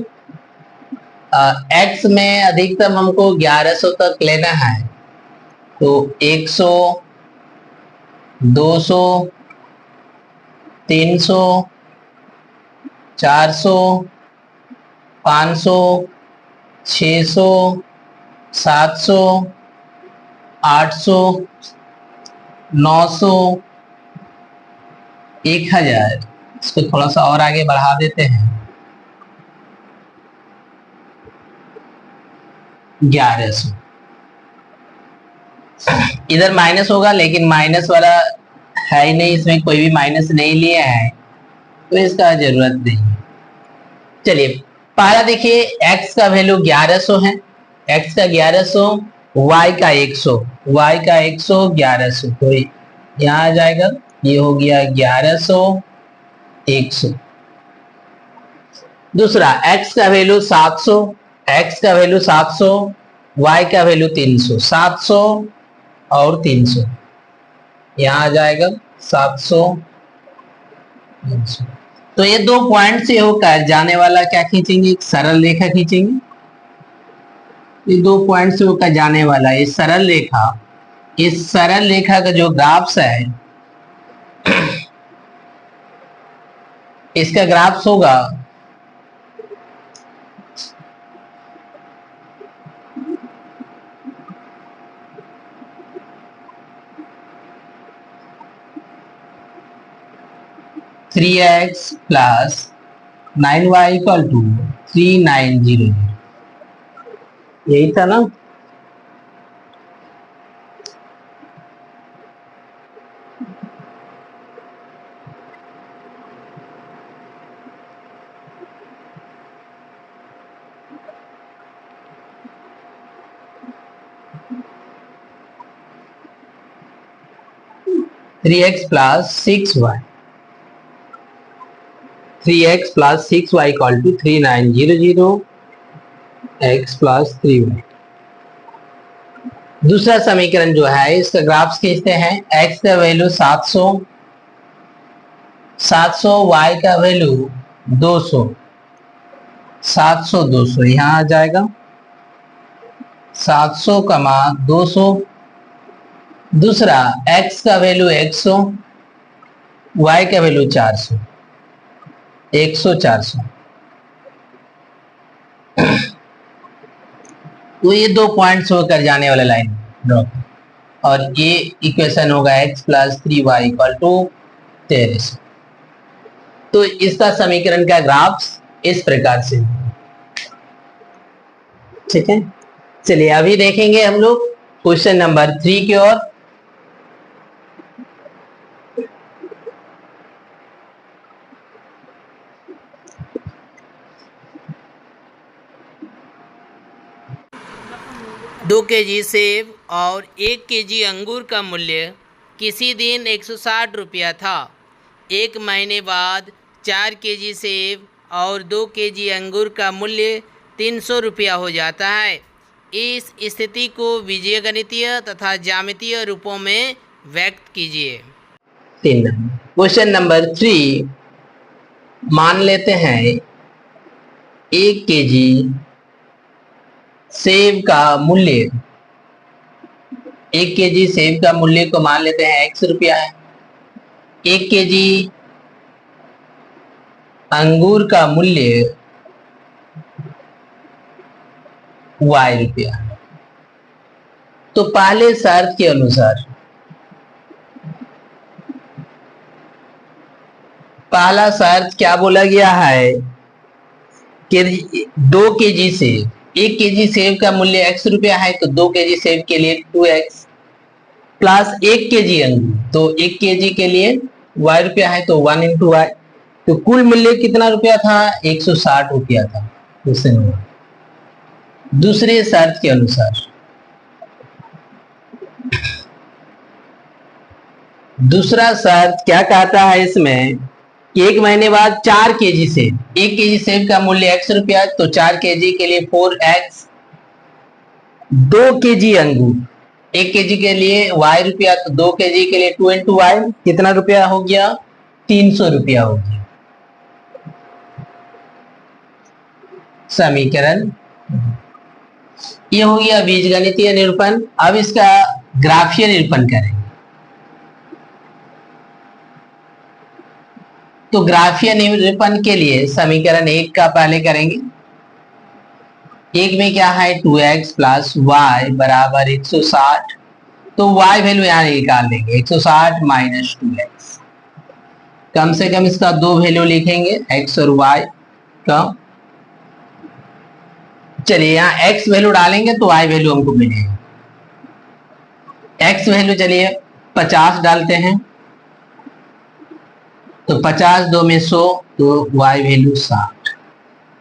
एक्स में अधिकतम हमको 1100 तक लेना है, तो 100, 200, 300, 400, 500, 600, 700, 800, 900, 1000। इसको थोड़ा सा और आगे बढ़ा देते हैं, 1100। इधर माइनस होगा, लेकिन माइनस वाला है ही नहीं, इसमें कोई भी माइनस नहीं लिया है, तो इसका जरूरत नहीं। चलिए पहला देखिए, x का वैल्यू 1100 है, x का 1100, y का 100, y का 100, 1100, तो यहाँ आ जाएगा, ये हो गया 1100, 100। दूसरा x का वैल्यू 700, x का वैल्यू 700, y का वैल्यू 300, 700 और 300, यहाँ आ जाएगा 700, 300। तो ये दो पॉइंट से होकर जाने वाला क्या खींचेंगे, एक सरल रेखा खींचेंगे। ये दो पॉइंट से होकर जाने वाला ये सरल रेखा, इस सरल रेखा का जो ग्राफ्स है, इसका ग्राफ्स होगा 3x plus 9y equal to 3900। यही था ना। Three x plus 6y, 3x plus 6y equal to 3900, x plus 3y। दूसरा समीकरण जो है इसका ग्राफ्स खींचते हैं। x का वैल्यू 700, 700, y का वैल्यू 200, 700, 200, यहां आ जाएगा 700, 200। दूसरा x का वैल्यू 100, y का वैल्यू 400, 100, 400। तो ये दो पॉइंट्स होकर जाने वाला लाइन ड्रॉ, और ये इक्वेशन होगा x plus 3y equal to 1300। तो इसका समीकरण का ग्राफ इस प्रकार से, ठीक है। चलिए अभी देखेंगे हम लोग क्वेश्चन नंबर 3 की ओर। दो केजी सेब और 1 केजी अंगूर का मूल्य किसी दिन 160 रुपया था। एक महीने बाद 4 केजी सेब और 2 केजी अंगूर का मूल्य 300 रुपया हो जाता है। इस स्थिति को बीजगणितीय तथा ज्यामितीय रूपों में व्यक्त कीजिए। क्वेश्चन नंबर 3, मान लेते हैं 1 केजी सेब का मूल्य, 1 केजी सेब का मूल्य को मान लेते हैं x रुपया है। 1 केजी अंगूर का मूल्य y रुपया है। तो पहले शर्त के अनुसार, पहला शर्त क्या बोला गया है कि 2 केजी सेब, 1 केजी सेब का मूल्य x रुपया है, तो 2 केजी सेब के लिए 2x प्लस 1 केजी अंगूर, तो 1 केजी के लिए y रुपया है, तो 1 इंटू y। तो कुल मूल्य कितना रुपया था, 160 रुपया था। दूसरे शर्त के अनुसार, दूसरा शर्त क्या कहता है इसमें कि 1 महीने बाद 4 केजी सेब, 1 केजी सेब का मूल्य x रुपया, तो 4 केजी के लिए 4x, 2 केजी अंगूर, 1 केजी के लिए y रुपया, तो 2 केजी के लिए 2 इंटू y, कितना रुपया हो गया, 300 रुपया होगी। समीकरण ये हो गया बीजगणितीय निरूपण। अब इसका ग्राफीय निरूपण करेंगे। तो ग्राफीय निरूपण के लिए समीकरण 1 का पहले करेंगे। 1 में क्या है 2x प्लस वाई बराबर 160। तो y वैल्यू यहां निकाल देंगे 160 माइनस 2x। कम से कम इसका दो वैल्यू लिखेंगे x और y का। चलिए यहाँ x वैल्यू डालेंगे तो y वैल्यू हमको मिलेगी। x वैल्यू चलिए 50 डालते हैं तो 50 दो में 100 तो y वैल्यू 60।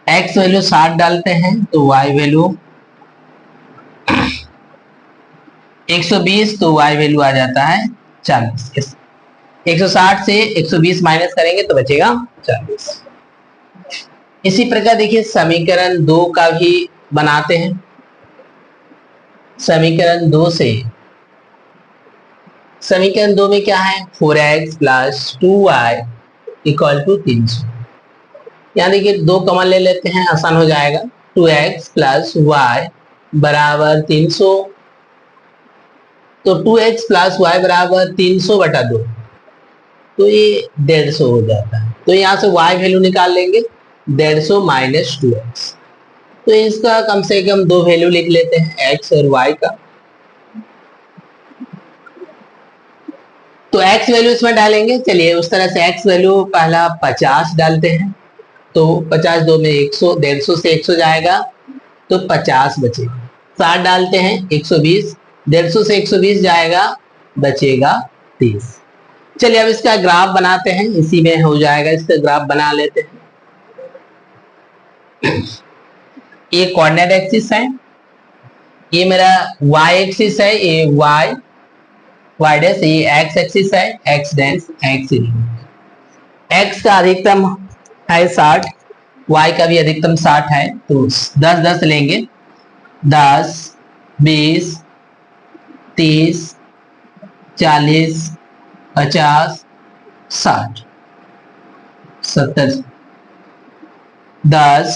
x वैल्यू 60 डालते हैं तो y वैल्यू 120 तो y वैल्यू आ जाता है 40। 160 से 120 माइनस करेंगे तो बचेगा 40। इसी प्रकार देखिए समीकरण 2 का भी बनाते हैं। समीकरण 2 से समीकरण 2 में क्या है 4x plus 2y equal to 300। यहाँ देखिए 2 कॉमन ले लेते हैं, आसान हो जाएगा। 2x प्लस y बराबर 300। तो 2x प्लस y बराबर 300 बटा 2 तो ये 150 हो जाता है। तो यहाँ से y वैल्यू निकाल लेंगे 150 माइनस 2x। तो इसका कम से कम दो वैल्यू लिख लेते हैं x और y का। तो x वैल्यू इसमें डालेंगे। चलिए उस तरह से x वैल्यू पहला 50 डालते हैं तो 50 दो में 100, 150 से 100 जाएगा तो 50 बचेगा। 60 डालते हैं 120, 150 से 120 जाएगा बचेगा 30। चलिए अब इसका ग्राफ बनाते हैं, इसी में हो जाएगा। इसका ग्राफ बना लेते हैं। ये कोऑर्डिनेट एक्सिस है, ये मेरा y एक्सिस है, ये y डैश, ये x एक्सिस है, x डैश x का अधिकतम है 60, y का भी अधिकतम 60 है। तो 10 10 लेंगे, 10 20 30 40 50 60 70 10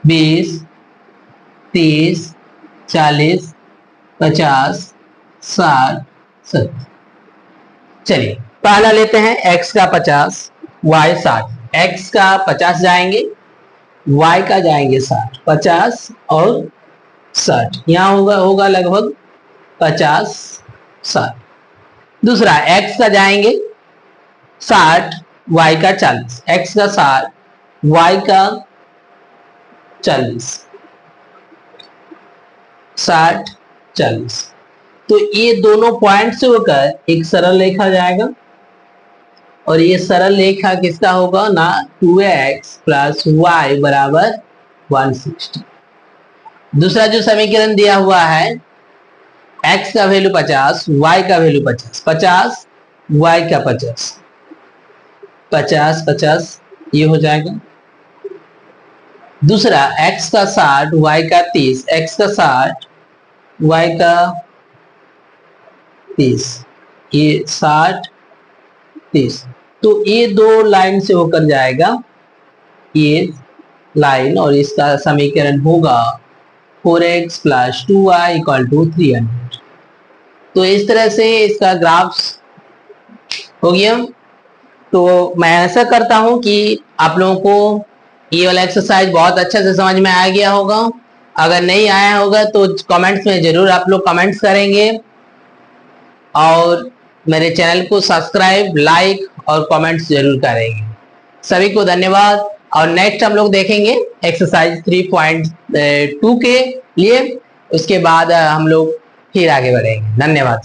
20 30 40 50 60 70। चलिए पहला लेते हैं x का 50 y 60। x का 50 जाएंगे, y का जाएंगे 60। 50 और 60 यहाँ होगा लगभग 50 60। दूसरा x का जाएंगे 60, y का 40। x का 60, y का 40, 60 40। तो ये दोनों पॉइंट से होकर एक सरल रेखा जाएगा और ये सरल रेखा किसका होगा ना 2x प्लस y बराबर 160। दूसरा जो समीकरण दिया हुआ है x का वैल्यू 50, y का वैल्यू 50, 50 y का 50, 50 50 ये हो जाएगा। दूसरा x का 60, y का 30, x का 60 y का 30, ये 60 30। तो ये दो लाइन से होकर जाएगा ये लाइन और इसका समीकरण होगा 4x plus 2y equal to 300। तो इस तरह से इसका ग्राफ हो गया। तो मैं ऐसा करता हूं कि आप लोगों को ये वाला एक्सरसाइज बहुत अच्छे से समझ में आ गया होगा। अगर नहीं आया होगा तो कमेंट्स में जरूर आप लोग कमेंट्स करेंगे और मेरे चैनल को सब्सक्राइब लाइक और कमेंट्स जरूर करेंगे। सभी को धन्यवाद और नेक्स्ट हम लोग देखेंगे एक्सरसाइज 3.2 के लिए। उसके बाद हम लोग फिर आगे बढ़ेंगे। धन्यवाद।